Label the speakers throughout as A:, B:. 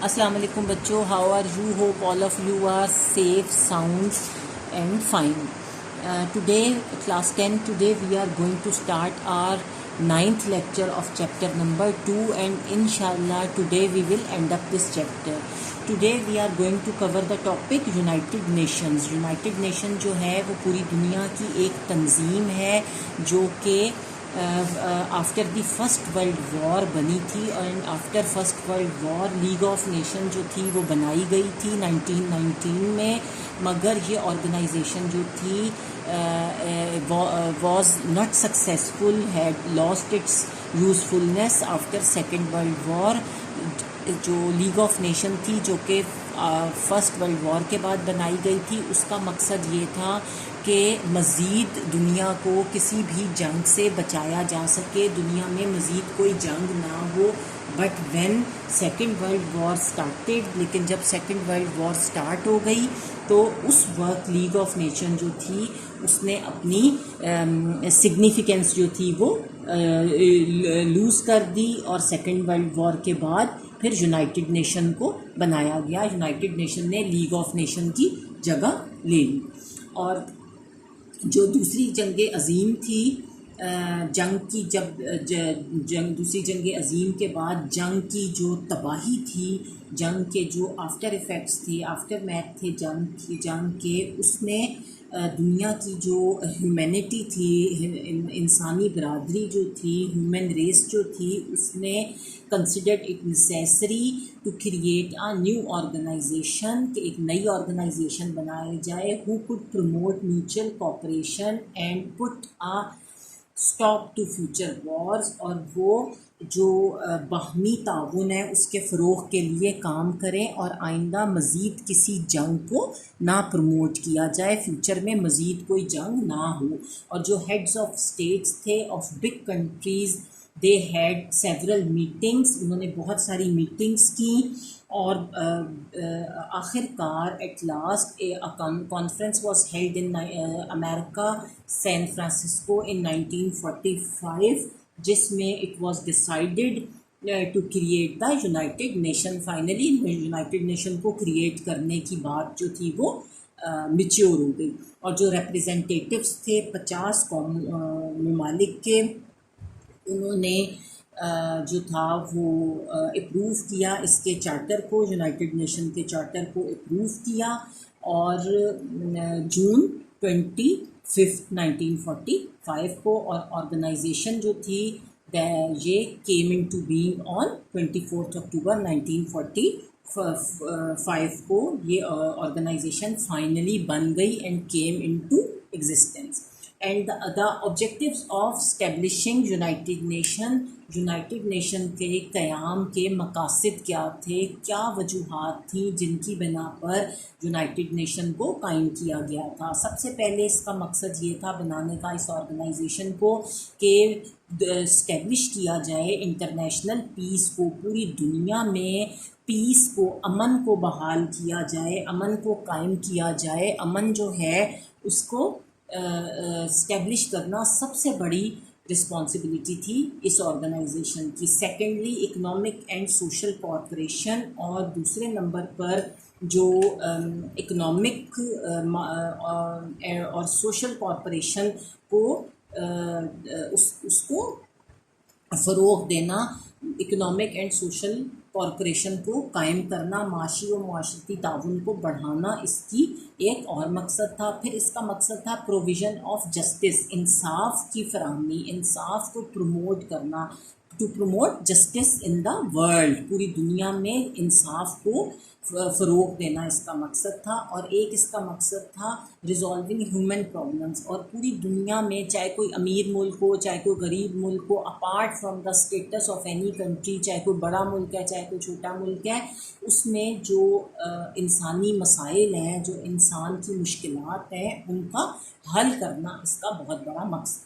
A: Assalamu alaikum bachcho, how are you? Hope all of you are safe, sound and fine. Today class 10, today we are going to start our 9th lecture of chapter number 2, and inshallah today we will end up this chapter. Today we are going to cover the topic United Nations. United Nations جو ہے وہ پوری دنیا کی ایک تنظیم ہے جو کہ after the first world war بنی تھی، اور after first world war league of nation جو تھی وہ بنائی گئی تھی 1919 میں، مگر یہ آرگنائزیشن جو تھی was not successful, had lost its usefulness after second world war. جو لیگ آف نیشن تھی جو کہ فرسٹ ورلڈ وار کے بعد بنائی گئی تھی، اس کا مقصد یہ تھا کہ مزید دنیا کو کسی بھی جنگ سے بچایا جا سکے، دنیا میں مزید کوئی جنگ نہ ہو. But when second world war started, لیکن جب سیکنڈ ورلڈ وار سٹارٹ ہو گئی تو اس وقت لیگ آف نیشن جو تھی اس نے اپنی سگنیفیکنس جو تھی وہ لوز کر دی، اور سیکنڈ ورلڈ وار کے بعد پھر یونائٹڈ نیشن کو بنایا گیا. یونائٹڈ نیشن نے لیگ آف نیشن کی جگہ لے لی. اور جو دوسری جنگ عظیم تھی، جنگ کی دوسری جنگ عظیم کے بعد جنگ کی جو تباہی تھی، جنگ کے جو آفٹر ایفیکٹس تھے، آفٹر میتھ تھے جنگ کے، اس نے دنیا کی جو ہیومینٹی تھی، انسانی برادری جو تھی، ہیومن ریس جو تھی، اس نے considered it necessary to create a new organisation, کہ ایک نئی آرگنائزیشن بنائی جائے who could promote mutual cooperation and put a stop to future wars, اور وہ جو باہمی تعاون ہے اس کے فروغ کے لیے کام کریں، اور آئندہ مزید کسی جنگ کو نہ پروموٹ کیا جائے، فیوچر میں مزید کوئی جنگ نہ ہو. اور جو ہیڈز آف اسٹیٹس تھے of big countries, they held several meetings, انہوں نے بہت ساری میٹنگس کی، اور آخر کار at last conference was held in America San Francisco in 1945، جس میں it was decided to create the United Nation. Finally United Nation کو کریٹ کرنے کی بات جو تھی وہ میچیور ہو گئی، اور جو ریپریزنٹیٹیوس تھے 50 ممالک کے، انہوں نے جو تھا وہ اپروو کیا اس کے چارٹر کو، یونائٹڈ نیشن کے چارٹر کو اپروو کیا، اور جون 25 1945 کو، اور آرگنائزیشن جو تھی یہ came in to being on 24 October 1945 کو یہ آرگنائزیشن فائنلی بن گئی and came in to existence. And the objectives of establishing united nation کے قیام کے مقاصد کیا تھے، کیا وجوہات تھیں جن کی بنا پر یونائٹڈ نیشن کو قائم کیا گیا تھا. سب سے پہلے اس کا مقصد یہ تھا بنانے کا اس آرگنائزیشن کو کہ اسٹیبلش کیا جائے انٹرنیشنل پیس کو، پوری دنیا میں پیس کو، امن کو بحال کیا جائے، امن کو قائم کیا جائے. امن جو ہے اس کو اسٹیبلش کرنا سب سے بڑی رسپانسبلٹی تھی اس آرگنائزیشن کی. Secondly economic and social cooperation, اور دوسرے نمبر پر جو اکنامک اور سوشل کوآپریشن کو اس کو فروغ دینا، اکنامک اینڈ سوشل کارپوریشن کو قائم کرنا، معاشی و معاشرتی تعاون کو بڑھانا اس کی ایک اور مقصد تھا. پھر اس کا مقصد تھا پروویژن آف جسٹس، انصاف کی فراہمی، انصاف کو پروموٹ کرنا، to promote justice in the world, پوری دنیا میں انصاف کو فروغ دینا اس کا مقصد تھا. اور ایک اس کا مقصد تھا ریزالونگ ہیومن پرابلمس، اور پوری دنیا میں چاہے کوئی امیر ملک ہو چاہے کوئی غریب ملک ہو، apart from the states of any country, چاہے کوئی بڑا ملک ہے چاہے کوئی چھوٹا ملک ہے، اس میں جو انسانی مسائل ہیں، جو انسان کی مشکلات ہیں، ان کا حل کرنا اس کا بہت بڑا مقصد.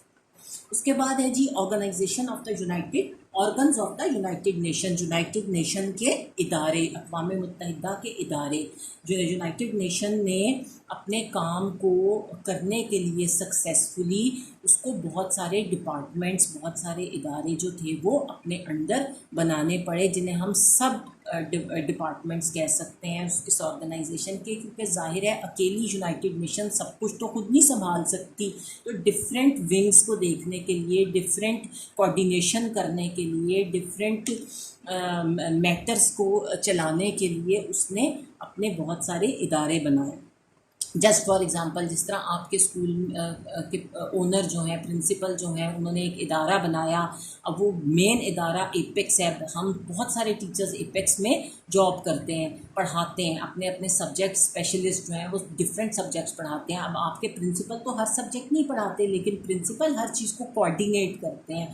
A: اس کے بعد ہے جی organisation of the united organs of the United Nation, United nation کے ادارے، اقوام متحدہ کے ادارے. جو یونائٹڈ نیشن نے اپنے کام کو کرنے کے لیے سکسیزفلی اس کو بہت سارے ڈپارٹمنٹس، بہت سارے ادارے جو تھے وہ اپنے انڈر بنانے پڑے، جنہیں ہم سب ڈپارٹمنٹس کہہ سکتے ہیں اس آرگنائزیشن کے، کیونکہ ظاہر ہے اکیلی یونائٹڈ نیشن سب کچھ تو خود نہیں سنبھال سکتی، تو ڈفرینٹ ونگز کو دیکھنے کے لیے، ڈفرینٹ کوآرڈینیشن کرنے کے لیے، ڈفرینٹ میٹرز کو چلانے کے لیے اس نے اپنے بہت سارے ادارے بنائے. جسٹ فار ایگزامپل، جس طرح آپ کے اسکول کے اونر جو ہیں، پرنسپل جو ہیں، انہوں نے ایک ادارہ بنایا. اب وہ مین ادارہ ایپیکس ہے. ہم بہت سارے ٹیچرز ایپیکس میں جاب کرتے ہیں، پڑھاتے ہیں، اپنے اپنے سبجیکٹ اسپیشلسٹ جو ہیں وہ ڈفرینٹ سبجیکٹس پڑھاتے ہیں. اب آپ کے پرنسپل تو ہر سبجیکٹ نہیں پڑھاتے، لیکن پرنسپل ہر چیز کو کوآرڈینیٹ کرتے ہیں،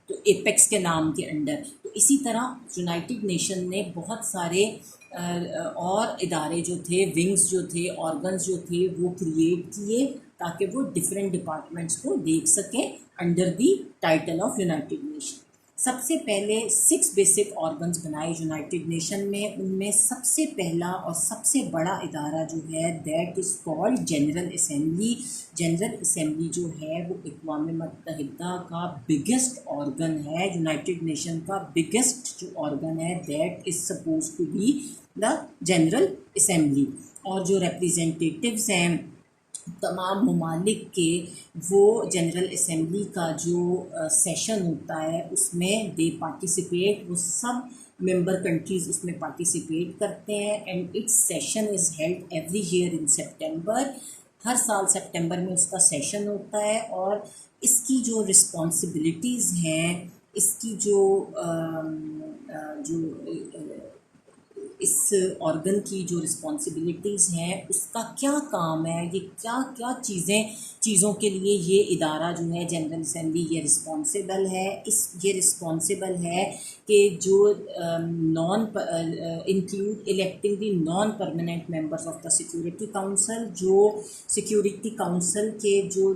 A: تو ایپیکس کے نام کے انڈر. تو اسی طرح یونائٹڈ نیشن نے بہت سارے اور ادارے جو تھے، ونگز جو تھے، آرگنز جو تھے، وہ کریٹ کیے تاکہ وہ ڈفرینٹ ڈپارٹمنٹس کو دیکھ سکیں under the title of United Nation. سب سے پہلے 6 بیسک آرگنز بنائے یونائٹڈ نیشن میں. ان میں سب سے پہلا اور سب سے بڑا ادارہ جو ہے that is called general assembly. General assembly جو ہے وہ اقوام متحدہ کا بگیسٹ آرگن ہے. یونائٹڈ نیشن کا بگیسٹ جو آرگن ہے that is supposed to be the general assembly. اور جو ریپریزنٹیٹیوز ہیں تمام ممالک کے، وہ جنرل اسمبلی کا جو سیشن ہوتا ہے اس میں دے پارٹیسپیٹ، وہ سب ممبر کنٹریز اس میں پارٹیسپیٹ کرتے ہیں. And its session is held every year in September. ہر سال سپٹمبر میں اس کا سیشن ہوتا ہے. اور اس کی جو رسپانسبلٹیز ہیں، اس کی جو اس آرگن کی جو رسپانسبلٹیز ہیں، اس کا کیا کام ہے، یہ کیا کیا چیزوں کے لیے یہ ادارہ جو ہے جنرل اسمبلی یہ رسپانسبل ہے. یہ رسپانسبل ہے کہ جو include electing the non permanent members of the security council. جو سیکورٹی کاؤنسل کے جو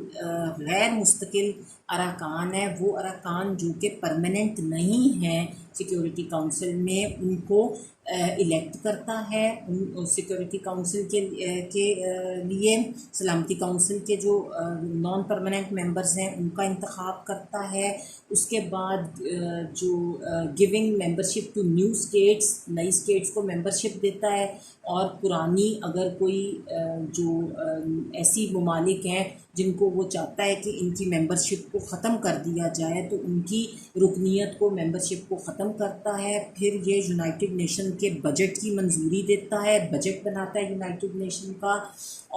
A: غیر مستقل اراکان ہیں، وہ اراکان جو کہ پرماننٹ نہیں ہیں سیکورٹی کاؤنسل میں، ان کو الیکٹ کرتا ہے. سیکورٹی کاؤنسل کے لیے سلامتی کاؤنسل کے جو نان پرماننٹ ممبرز ہیں ان کا انتخاب کرتا ہے. اس کے بعد جو giving membership to new states, نئی اسٹیٹس کو ممبرشپ دیتا ہے. اور پرانی اگر کوئی جو ایسی ممالک ہیں جن کو وہ چاہتا ہے کہ ان کی ممبرشپ کو ختم کر دیا جائے، تو ان کی رکنیت کو، ممبرشپ کو ختم کرتا ہے. پھر یہ یونائٹڈ نیشن کے بجٹ کی منظوری دیتا ہے، بجٹ بناتا ہے یونائٹڈ نیشن کا،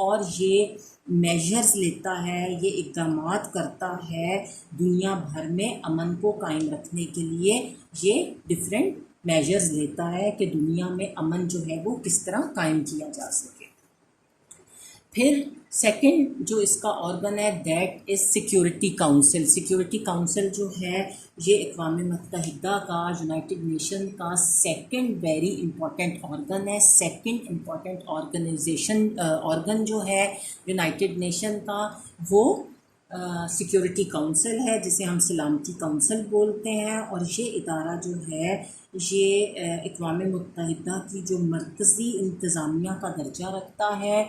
A: اور یہ میجرز لیتا ہے، یہ اقدامات کرتا ہے دنیا بھر میں امن کو قائم رکھنے کے لیے. یہ ڈفرینٹ میجرز لیتا ہے کہ دنیا میں امن جو ہے وہ کس طرح قائم کیا جا سکے. پھر سیکنڈ جو اس کا آرگن ہے that is security council. Security council جو ہے یہ اقوام متحدہ کا، یونائٹڈ نیشن کا سیکنڈ ویری امپورٹنٹ آرگن ہے. سیکنڈ امپورٹنٹ آرگن جو ہے یونائٹڈ نیشن کا وہ سیکورٹی کاؤنسل ہے، جسے ہم سلامتی کاؤنسل بولتے ہیں. اور یہ ادارہ جو ہے یہ اقوام متحدہ کی جو مرکزی انتظامیہ کا درجہ رکھتا ہے.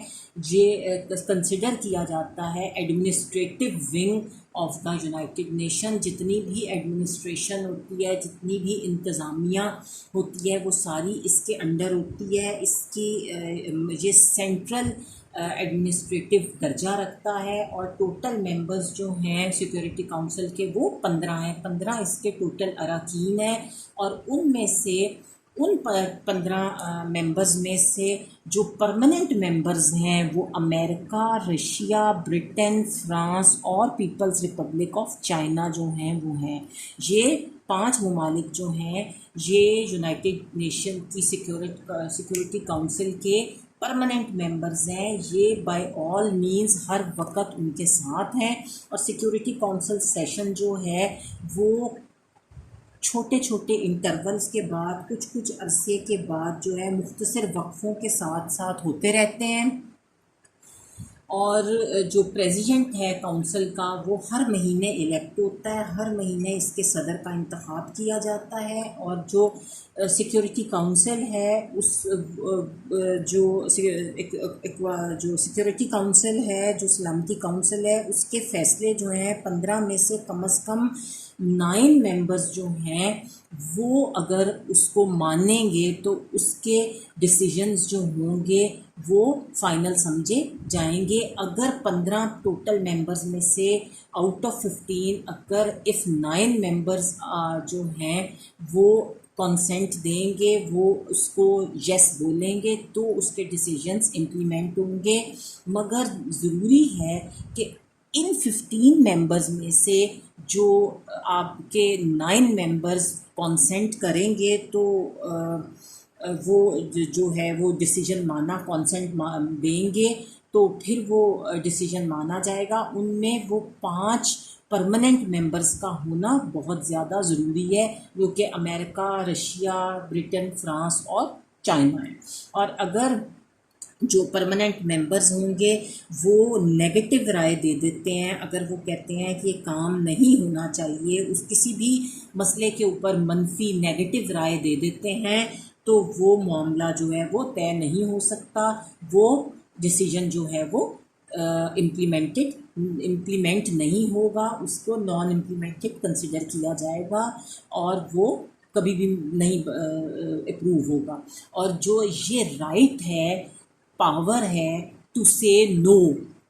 A: یہ کنسیڈر کیا جاتا ہے administrative wing of the United nation. جتنی بھی ایڈمنسٹریشن ہوتی ہے، جتنی بھی انتظامیہ ہوتی ہے، وہ ساری اس کے انڈر ہوتی ہے. اس کی یہ سینٹرل ایڈمنسٹریٹو درجہ رکھتا ہے. اور ٹوٹل ممبرز جو ہیں سیکورٹی کاؤنسل کے وہ 15 ہیں. 15 اس کے ٹوٹل اراکین ہیں. اور ان میں سے ان 15 ممبرز میں سے جو پرماننٹ ممبرز ہیں وہ امریکہ، رشیا، برٹن، فرانس اور پیپلز ریپبلک آف چائنا جو ہیں وہ ہیں. یہ 5 ممالک جو ہیں یہ یونائٹڈ نیشن کی سیکورٹی کاؤنسل کے پرماننٹ ممبرز ہیں. یہ بائی آل مینز ہر وقت ان کے ساتھ ہیں. اور سیکورٹی کاؤنسل سیشن جو ہے وہ چھوٹے چھوٹے انٹرولز کے بعد، کچھ عرصے کے بعد جو ہے مختصر وقفوں کے ساتھ ساتھ ہوتے رہتے ہیں. اور جو پریزیڈنٹ ہے کاؤنسل کا وہ ہر مہینے الیکٹ ہوتا ہے. ہر مہینے اس کے صدر کا انتخاب کیا جاتا ہے. اور جو سیکورٹی کاؤنسل ہے اس جو سیکورٹی کاؤنسل ہے، جو سلامتی کاؤنسل ہے، اس کے فیصلے جو ہیں 15 میں سے کم از کم 9 ممبرز جو ہیں وہ اگر اس کو مانیں گے تو اس کے ڈیسیجنز جو ہوں گے وہ فائنل سمجھے جائیں گے. اگر 15 ٹوٹل ممبرز میں سے آؤٹ آف 15 اگر اف 9 ممبرز جو ہیں وہ کنسنٹ دیں گے، وہ اس کو یس بولیں گے تو اس کے ڈیسیجنس امپلیمنٹ ہوں گے. مگر ضروری ہے کہ ان 15 ممبرز میں سے جو آپ کے 9 ممبرز کانسینٹ کریں گے تو وہ جو ہے وہ ڈیسیجن مانا کانسینٹ دیں گے تو پھر وہ ڈیسیجن مانا جائے گا. ان میں وہ 5 پرماننٹ ممبرز کا ہونا بہت زیادہ ضروری ہے، جو کہ امریکہ، رشیا، برٹن، فرانس اور چائنا ہے. اور اگر جو پرماننٹ ممبرز ہوں گے وہ نیگیٹو رائے دے دیتے ہیں، اگر وہ کہتے ہیں کہ یہ کام نہیں ہونا چاہیے، اس کسی بھی مسئلے کے اوپر منفی نیگیٹو رائے دے دیتے ہیں، تو وہ معاملہ جو ہے وہ طے نہیں ہو سکتا. وہ ڈیسیجن جو ہے وہ امپلیمنٹ نہیں ہوگا، اس کو نان امپلیمنٹڈ کنسیڈر کیا جائے گا اور وہ کبھی بھی نہیں اپروو ہوگا. اور جو یہ رائٹ ہے، پاور ہے ٹو سے نو،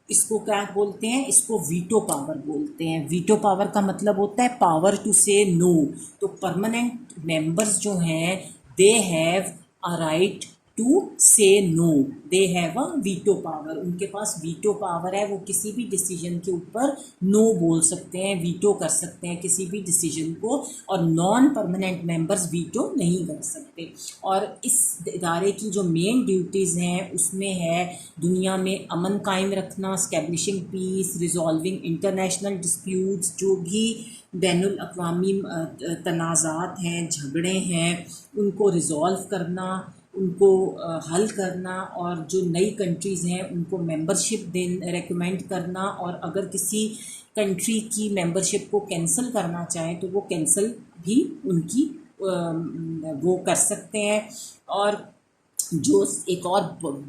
A: اس کو کیا بولتے ہیں؟ اس کو ویٹو پاور بولتے ہیں. ویٹو پاور کا مطلب ہوتا ہے پاور ٹو سے نو. تو پرماننٹ ممبرز جو ہیں they have a right to say no, they have a veto power. ان کے پاس ویٹو پاور ہے، وہ کسی بھی ڈیسیجن کے اوپر نو بول سکتے ہیں، ویٹو کر سکتے ہیں کسی بھی ڈیسیجن کو، اور نان پرماننٹ ممبرز ویٹو نہیں کر سکتے. اور اس ادارے کی جو مین ڈیوٹیز ہیں اس میں ہے دنیا میں امن قائم رکھنا، اسٹیبلشنگ پیس، ریزالونگ انٹرنیشنل ڈسپیوٹس، جو بھی بین الاقوامی تنازعات ہیں، جھگڑے ہیں، ان کو ریزالو کرنا، ان کو حل کرنا، اور جو نئی کنٹریز ہیں ان کو ممبرشپ ریکمینڈ کرنا، اور اگر کسی کنٹری کی ممبرشپ کو کینسل کرنا چاہیں تو وہ کینسل بھی ان کی وہ کر سکتے ہیں. اور جو ایک اور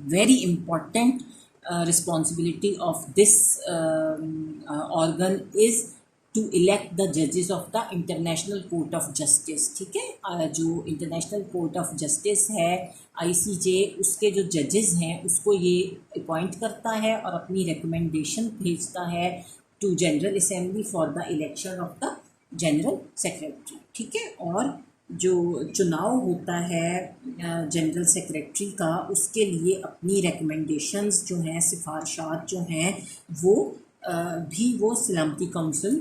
A: very important responsibility of this organ is to elect the judges of the International Court of Justice. ٹھیک ہے، جو انٹرنیشنل کورٹ آف جسٹس ہے ICJ، اس کے جو ججز ہیں اس کو یہ اپوائنٹ کرتا ہے اور اپنی ریکمنڈیشن بھیجتا ہے to general assembly for the election of the general secretary. ٹھیک ہے، اور جو چناؤ ہوتا ہے جنرل سیکریٹری کا، اس کے لیے اپنی ریکمنڈیشنز جو ہیں، سفارشات جو ہیں، وہ بھی وہ سلامتی کونسل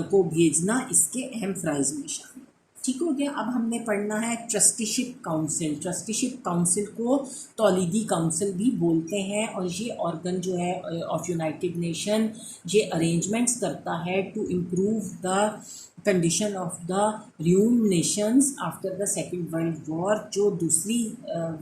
A: کو بھیجنا اس کے اہم فرائض میں شامل. ٹھیک ہو گیا. اب ہم نے پڑھنا ہے ٹرسٹی شپ کونسل. ٹرسٹی شپ کونسل کو تولیدی کونسل بھی بولتے ہیں، اور یہ آرگن جو ہے آف یونائٹڈ نیشن یہ ارینجمنٹس کرتا ہے to improve the condition of the riven nations after the second world war. جو دوسری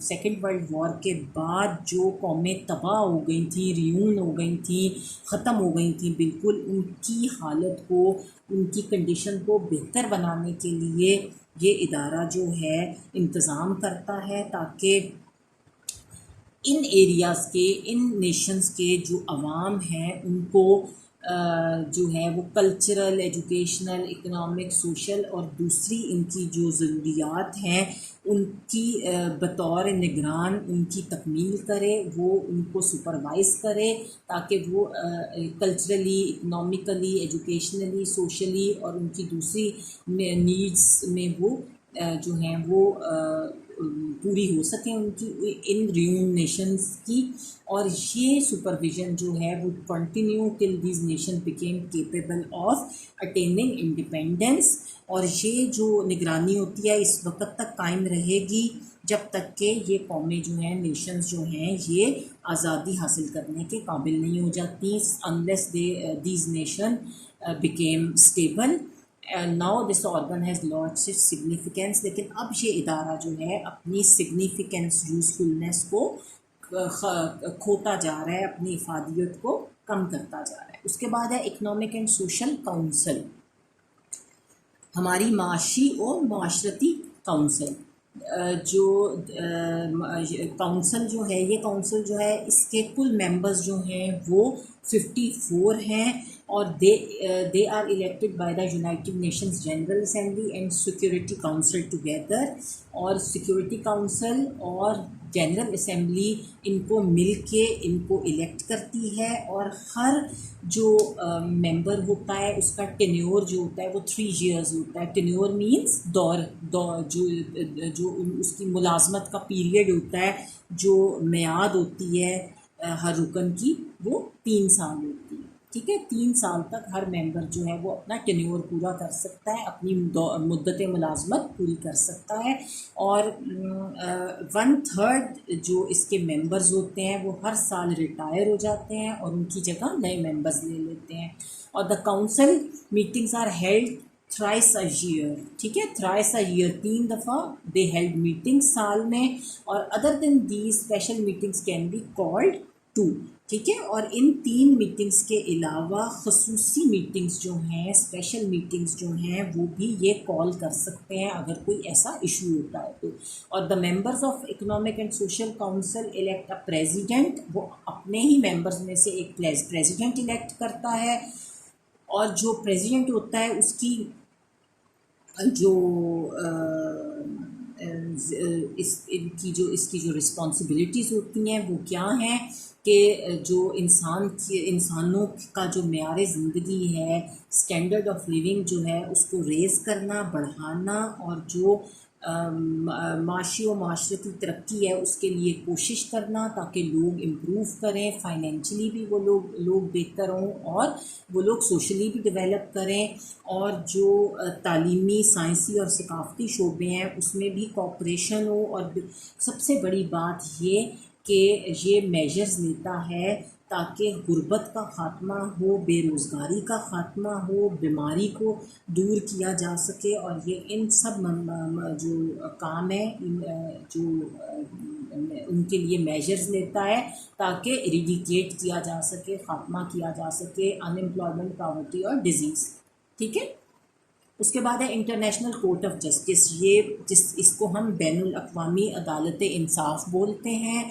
A: سیکنڈ ورلڈ وار کے بعد جو قومیں تباہ ہو گئی تھیں، ریون ہو گئی تھیں، ختم ہو گئی تھیں بالکل، ان کی حالت کو، ان کی کنڈیشن کو بہتر بنانے کے لیے یہ ادارہ جو ہے انتظام کرتا ہے، تاکہ ان ایریاز کے، ان نیشنز کے جو عوام ہیں ان کو جو ہے وہ کلچرل، ایجوکیشنل، اکنامک، سوشل اور دوسری ان کی جو ضروریات ہیں ان کی بطور نگران ان کی تکمیل کرے، وہ ان کو سپروائز کرے، تاکہ وہ کلچرلی، اکنامکلی، ایجوکیشنلی، سوشلی اور ان کی دوسری نیڈس میں وہ جو ہیں وہ پوری ہو سکیں ان کی، ان ریون نیشنز کی. اور یہ سپرویژن جو ہے وہ continue till these nation became capable of attaining independence. اور یہ جو نگرانی ہوتی ہے اس وقت تک قائم رہے گی جب تک کہ یہ قومیں جو ہیں، نیشنز جو ہیں، یہ آزادی حاصل کرنے کے قابل نہیں ہو جاتی، unless these nation became stable. Now this organ has lost its significance. لیکن اب یہ ادارہ جو ہے اپنی سگنیفیکینس، یوزفلنس کو کھوتا جا رہا ہے، اپنی افادیت کو کم کرتا جا رہا ہے. اس کے بعد ہے اکنامک اینڈ سوشل کونسل، ہماری معاشی اور معاشرتی کونسل. جو کونسل جو ہے، یہ کونسل جو ہے اس کے کل ممبرز جو ہیں وہ 54 ہیں. اور they are elected by the United Nations General Assembly and Security Council together. اور سیکورٹی کاؤنسل اور جنرل اسمبلی ان کو مل کے ان کو الیکٹ کرتی ہے، اور ہر جو ممبر ہوتا ہے اس کا ٹینیور جو ہوتا ہے وہ 3 years ہوتا ہے. ٹینیور مینس دور جو اس کی ملازمت کا پیریڈ ہوتا ہے، جو میعاد ہوتی ہے ہر رکن کی، وہ 3 سال ہوتی ہے. ٹھیک ہے، 3 سال تک ہر ممبر جو ہے وہ اپنا ٹینیور پورا کر سکتا ہے، اپنی مدت ملازمت پوری کر سکتا ہے. اور 1/3 جو اس کے ممبرز ہوتے ہیں وہ ہر سال ریٹائر ہو جاتے ہیں اور ان کی جگہ نئے ممبرز لے لیتے ہیں. اور the council meetings are held thrice a year. ٹھیک ہے، thrice a year 3 دفعہ they held meetings سال میں. اور other than these special meetings can be called too. ٹھیک ہے، اور ان 3 میٹنگز کے علاوہ خصوصی میٹنگز جو ہیں، اسپیشل میٹنگز جو ہیں، وہ بھی یہ کال کر سکتے ہیں اگر کوئی ایسا ایشو ہوتا ہے تو. اور the members of economic and social council elect a president. وہ اپنے ہی ممبرز میں سے ایک پریزیڈنٹ الیکٹ کرتا ہے، اور جو پریزیڈنٹ ہوتا ہے اس کی جو اس کی جو رسپانسبلٹیز ہوتی ہیں وہ کیا ہیں کہ جو انسانوں کا جو معیار زندگی ہے، اسٹینڈرڈ آف لیونگ جو ہے، اس کو ریز کرنا، بڑھانا، اور جو معاشی و معاشرتی ترقی ہے اس کے لیے کوشش کرنا تاکہ لوگ امپروو کریں، فائنینشلی بھی وہ لوگ بہتر ہوں، اور وہ لوگ سوشلی بھی ڈیولپ کریں. اور جو تعلیمی، سائنسی اور ثقافتی شعبے ہیں اس میں بھی کوآپریشن ہو. اور سب سے بڑی بات یہ کہ یہ میجرز لیتا ہے تاکہ غربت کا خاتمہ ہو، بے روزگاری کا خاتمہ ہو، بیماری کو دور کیا جا سکے. اور یہ ان سب جو کام ہیں جو ان کے لیے میجرز لیتا ہے تاکہ ایریڈیکیٹ کیا جا سکے، خاتمہ کیا جا سکے ان امپلائمنٹ، پاورٹی اور ڈیزیز. ٹھیک ہے، اس کے بعد ہے انٹرنیشنل کورٹ آف جسٹس. اس کو ہم بین الاقوامی عدالت انصاف بولتے ہیں.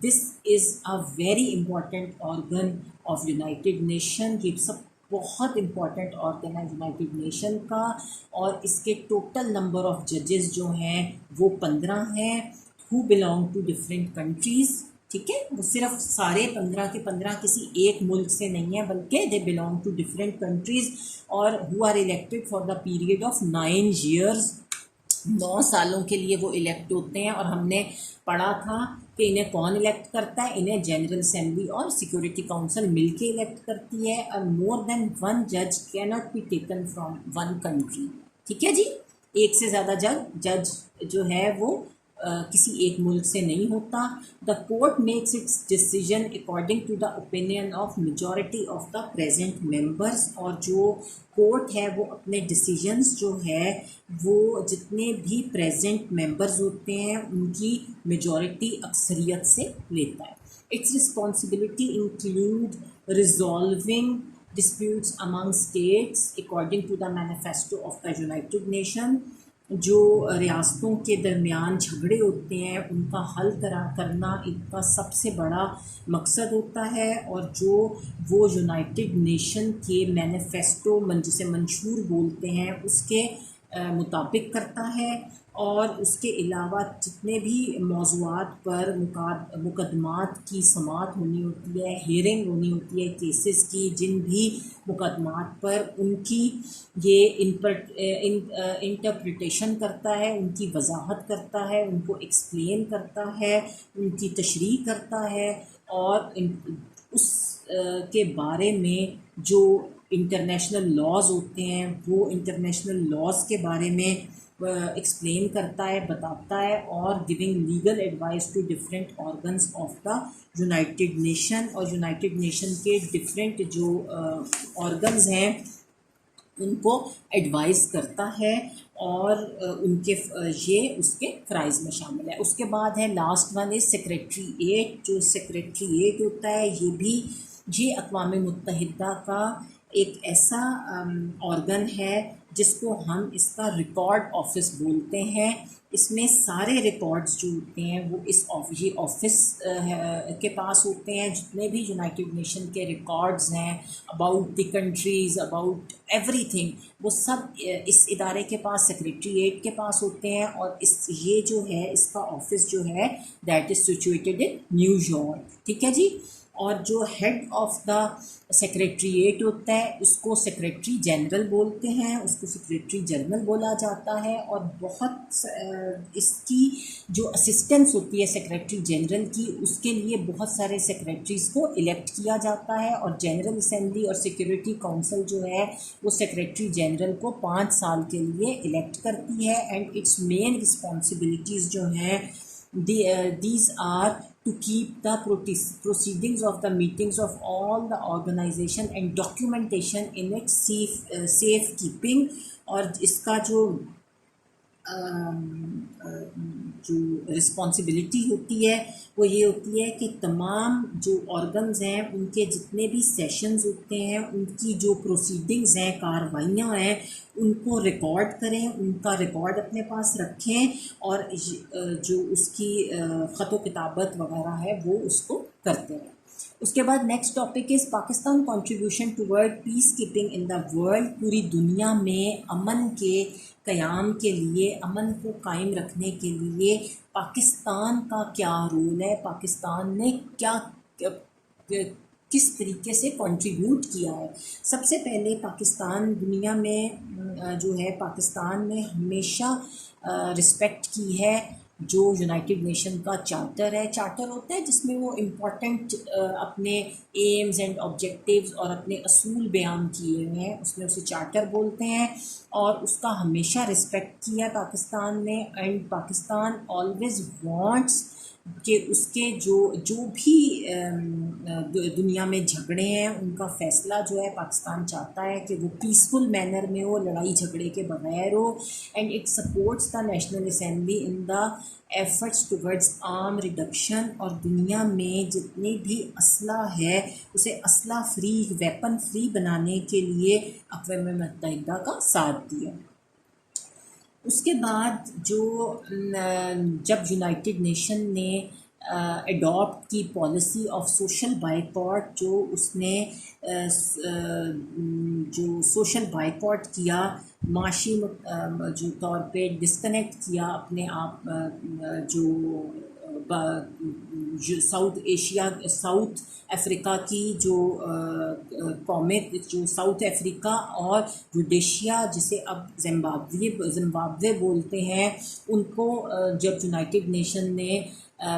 A: This is a very important organ of United Nation. یہ سب بہت امپورٹنٹ آرگن ہے یونائٹیڈ نیشن کا. اور اس کے ٹوٹل نمبر آف ججز جو ہیں وہ 15 ہیں، who belong to different countries. ٹھیک ہے، وہ صرف سارے 15 کے 15 کسی ایک ملک سے نہیں ہیں، بلکہ they belong to different countries, اور who are elected for the period of 9 years. 9 سالوں کے لیے وہ الیکٹ ہوتے ہیں. اور ہم نے پڑھا تھا کہ انہیں کون الیکٹ کرتا ہے؟ انہیں جنرل اسمبلی اور سیکورٹی کاؤنسل مل کے الیکٹ کرتی ہے. اور مور دین 1 judge cannot be taken from 1 country. ٹھیک ہے جی، ایک سے زیادہ جج جو ہے وہ کسی ایک ملک سے نہیں ہوتا. The court makes its decision according to the opinion of majority of the present members. اور جو کورٹ ہے وہ اپنے ڈیسیژنس جو ہے وہ جتنے بھی پریزنٹ ممبرز ہوتے ہیں ان کی میجورٹی اکثریت سے لیتا ہے. Its responsibility include resolving disputes among states according to the manifesto of the United Nations. جو ریاستوں کے درمیان جھگڑے ہوتے ہیں ان کا حل کرنا ان کا سب سے بڑا مقصد ہوتا ہے. اور جو وہ یونائٹڈ نیشن کے مینیفیسٹو جسے منشور بولتے ہیں اس کے مطابق کرتا ہے. اور اس کے علاوہ جتنے بھی موضوعات پر مقدمات کی سماعت ہونی ہوتی ہے، ہیئرنگ ہونی ہوتی ہے کیسز کی، جن بھی مقدمات پر ان کی یہ انٹرپریٹیشن کرتا ہے، ان کی وضاحت کرتا ہے، ان کو ایکسپلین کرتا ہے، ان کی تشریح کرتا ہے. اور اس کے بارے میں جو انٹرنیشنل لاز ہوتے ہیں وہ انٹرنیشنل لاز کے بارے میں ایکسپلین کرتا ہے، بتاتا ہے. اور giving legal advice to different organs of the United Nation. اور یونائٹیڈ نیشن کے ڈفرینٹ جو آرگنز ہیں ان کو ایڈوائز کرتا ہے، اور ان کے یہ اس کے فرائض میں شامل ہے. اس کے بعد ہے لاسٹ ون از سیکریٹریٹ. جو سیکریٹریٹ ہوتا ہے یہ اقوام متحدہ کا ایک ایسا آرگن ہے جس کو ہم اس کا ریکارڈ آفس بولتے ہیں. اس میں سارے ریکارڈز جو ہوتے ہیں وہ یہ آفس کے پاس ہوتے ہیں. جتنے بھی یونائٹڈ نیشن کے ریکارڈز ہیں about the countries, about every thing, وہ سب اس ادارے کے پاس، سیکریٹریٹ کے پاس ہوتے ہیں. اور یہ جو ہے اس کا آفس جو ہے that is situated in new York. ٹھیک ہے جی. اور جو ہیڈ آف دا سیکریٹریٹ ہوتا ہے اس کو سیکریٹری جنرل بولتے ہیں، اس کو سیکریٹری جنرل بولا جاتا ہے. اور بہت اس کی جو اسسٹنس ہوتی ہے سیکریٹری جنرل کی، اس کے لیے بہت سارے سیکریٹریز کو الیکٹ کیا جاتا ہے. اور جنرل اسمبلی اور سیکورٹی کونسل جو ہے وہ سیکریٹری جنرل کو 5 سال کے لیے الیکٹ کرتی ہے. اینڈ اٹس مین رسپانسبلٹیز جو ہیں these are to keep the proceedings of the meetings of all the organization and documentation in its safe keeping. اور اس کا جو رسپانسبلٹی ہوتی ہے وہ یہ ہوتی ہے کہ تمام جو آرگنز ہیں ان کے جتنے بھی سیشنز ہوتے ہیں، ان کی جو پروسیڈنگز ہیں، کارروائیاں ہیں، ان کو ریکارڈ کریں، ان کا ریکارڈ اپنے پاس رکھیں. اور جو اس کی خط و کتابت وغیرہ ہے وہ اس کو کرتے ہیں. اس کے بعد next topic is Pakistan contribution toward peacekeeping in the world. پوری دنیا میں امن کے قیام کے لیے، امن کو قائم رکھنے کے لیے پاکستان کا کیا رول ہے، پاکستان نے کیا کس طریقے سے کنٹریبیوٹ کیا ہے. سب سے پہلے پاکستان دنیا میں جو ہے، پاکستان نے ہمیشہ رسپیکٹ کی ہے جو یونائٹڈ نیشن کا چارٹر ہے. چارٹر ہوتا ہے جس میں وہ امپورٹنٹ اپنے ایمز اینڈ آبجیکٹیوز اور اپنے اصول بیان کیے ہوئے ہیں، اس میں اسے چارٹر بولتے ہیں. اور اس کا ہمیشہ رسپیکٹ کیا پاکستان نے. اینڈ پاکستان آلویز وانٹس کہ اس کے جو بھی دنیا میں جھگڑے ہیں ان کا فیصلہ جو ہے پاکستان چاہتا ہے کہ وہ پیسفل مینر میں ہو، لڑائی جھگڑے کے بغیر ہو. And it supports the national assembly in the efforts towards arm reduction. اور دنیا میں جتنی بھی اسلحہ ہے اسے اسلحہ فری، ویپن فری بنانے کے لیے اقوام متحدہ کا ساتھ دیا. اس کے بعد جب یونائٹڈ نیشن نے ایڈاپٹ کی پالیسی آف سوشل بائیکاٹ، جو اس نے جو سوشل بائیکاٹ کیا، معاشی جو طور پہ ڈسکنیکٹ کیا اپنے آپ جو ساؤتھ افریقہ کی جو قومیں، جو ساؤتھ افریقہ اور روڈیشیا جسے اب زمبابوے بولتے ہیں، ان کو جب یونائٹڈ نیشن نے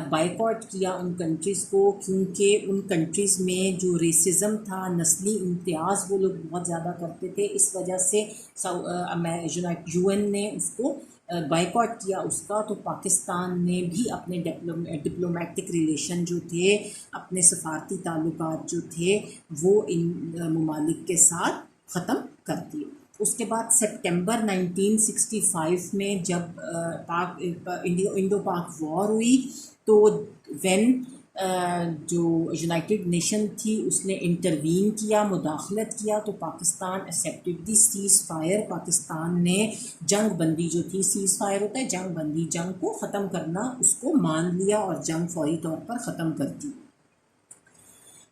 A: بائیکاٹ کیا ان کنٹریز کو، کیونکہ ان کنٹریز میں جو ریسزم تھا، نسلی امتیاز وہ لوگ بہت زیادہ کرتے تھے، اس وجہ سے یو این نے اس کو بائیکاٹ کیا اس کا. تو پاکستان نے بھی اپنے ڈپلومیٹک ریلیشن جو تھے، اپنے سفارتی تعلقات جو تھے وہ ان ممالک کے ساتھ ختم کر دیے. اس کے بعد سپٹمبر 1965 میں جب انڈو پاک وار ہوئی تو جو یونائٹڈ نیشن تھی اس نے انٹروین کیا، مداخلت کیا. تو پاکستان ایکسیپٹڈ دی سیز فائر. پاکستان نے جنگ بندی جو تھی، سیز فائر ہوتا ہے جنگ بندی، جنگ کو ختم کرنا، اس کو مان لیا اور جنگ فوری طور پر ختم کر دی.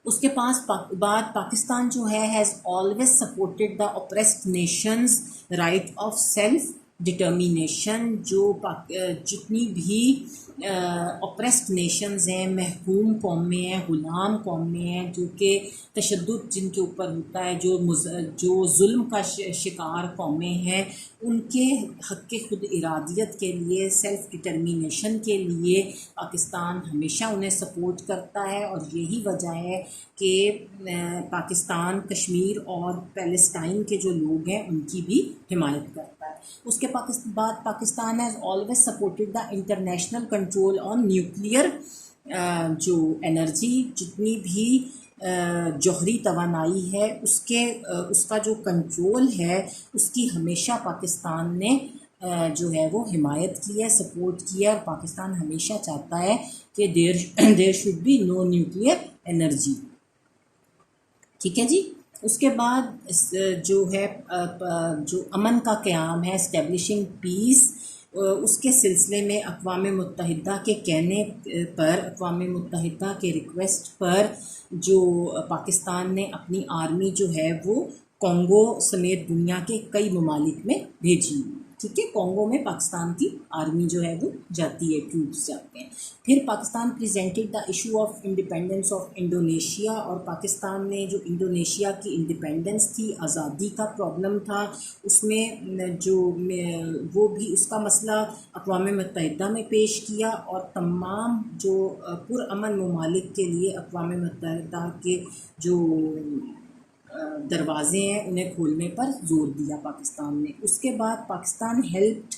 A: اس کے بعد پاکستان جو ہے has always supported the oppressed nations right of self determination. جو جتنی بھی اپریسڈ نیشنز ہیں، محکوم قومیں ہیں، غلام قومیں ہیں، جو کہ تشدد جن کے اوپر ہوتا ہے، جو ظلم کا شکار قومیں ہیں، ان کے حق کے خود ارادیت کے لیے، سیلف ڈٹرمینیشن کے لیے پاکستان ہمیشہ انہیں سپورٹ کرتا ہے. اور یہی وجہ ہے کہ پاکستان کشمیر اور پیلسٹائن کے جو لوگ ہیں ان کی بھی حمایت کرتا ہے. اس کے بعد Pakistan has always supported the international control on nuclear جو انرجی، جتنی بھی جوہری توانائی ہے اس کا جو کنٹرول ہے اس کی ہمیشہ پاکستان نے جو ہے وہ حمایت کی ہے، سپورٹ کی ہے. اور پاکستان ہمیشہ چاہتا ہے کہ there should be no nuclear energy. ٹھیک ہے جی. اس کے بعد جو ہے جو امن کا قیام ہے، اسٹیبلشنگ پیس، اس کے سلسلے میں اقوام متحدہ کے کہنے پر، اقوام متحدہ کے ریکویسٹ پر جو پاکستان نے اپنی آرمی جو ہے وہ کانگو سمیت دنیا کے کئی ممالک میں بھیجی. ٹھیک ہے، کانگو میں پاکستان کی آرمی جو ہے وہ جاتی ہے، ٹروپس جاتے ہیں. پھر Pakistan presented the issue of independence of Indonesia, اور پاکستان نے جو انڈونیشیا کی انڈیپینڈنس تھی، آزادی کا پرابلم تھا، اس میں جو وہ بھی اس کا مسئلہ اقوام متحدہ میں پیش کیا، اور تمام جو پرامن ممالک کے لیے اقوام متحدہ کے جو دروازے ہیں انہیں کھولنے پر زور دیا پاکستان نے. اس کے بعد Pakistan helped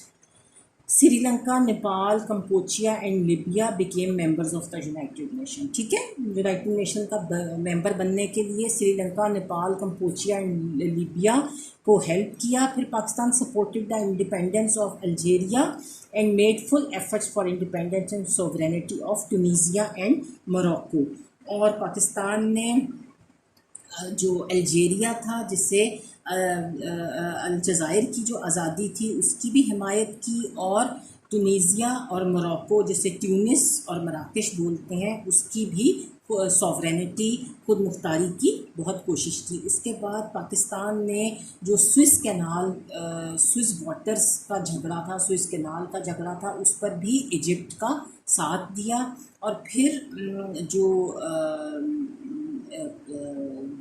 A: Sri Lanka, Nepal, Cambodia and Libya became members of the United Nation. ٹھیک ہے، یونائٹڈ نیشن کا ممبر بننے کے لیے Sri Lanka, Nepal, Cambodia and Libya کو ہیلپ کیا. پھر Pakistan supported the independence of Algeria and made full efforts for independence and sovereignty of Tunisia and Morocco. اور پاکستان نے جو الجیریا تھا، جس سے الجزائر کی جو آزادی تھی اس کی بھی حمایت کی، اور ٹونیزیا اور موروکو جسے ٹیونس اور مراکش بولتے ہیں اس کی بھی سوورینٹی، خود مختاری کی بہت کوشش کی. اس کے بعد پاکستان نے جو سوئس کینال، سوئس واٹرز کا جھگڑا تھا، سوئس کینال کا جھگڑا تھا، اس پر بھی ایجپٹ کا ساتھ دیا. اور پھر جو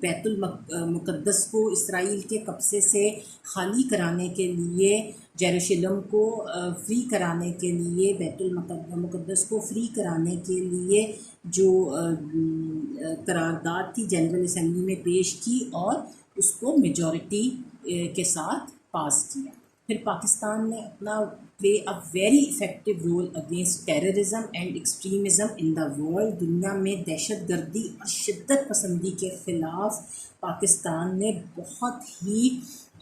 A: بیت المقدس کو اسرائیل کے قبضے سے خالی کرانے کے لیے، یروشلم کو فری کرانے کے لیے، بیت المقدس کو فری کرانے کے لیے جو قرارداد تھی جنرل اسمبلی میں پیش کی، اور اس کو میجورٹی کے ساتھ پاس کیا. پھر پاکستان نے اپنا play a very effective role against terrorism and extremism in the world. دنیا میں دہشت گردی اور شدت پسندی کے خلاف پاکستان نے بہت ہی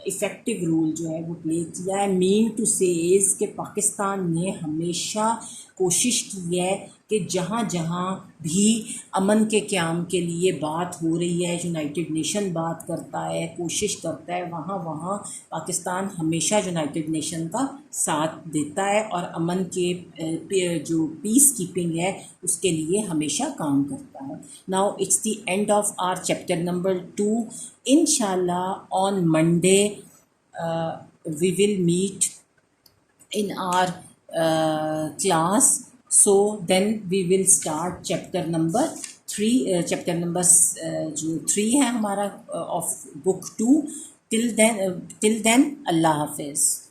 A: افیکٹو رول جو ہے وہ پلے کیا ہے. مین ٹو سیز کہ پاکستان نے ہمیشہ کوشش کی ہے کہ جہاں جہاں بھی امن کے قیام کے لیے بات ہو رہی ہے، یونائٹڈ نیشن بات کرتا ہے، کوشش کرتا ہے، وہاں وہاں پاکستان ہمیشہ یونائٹڈ نیشن کا ساتھ دیتا ہے، اور امن کے جو پیس کیپنگ ہے اس کے لیے ہمیشہ کام کرتا ہے. Now it's the end of our chapter number 2. انشاءاللہ on Monday we will meet in our class. So then we will start chapter number 3. Chapter number جو 3 ہے ہمارا of book 2. Till then Allah Hafiz.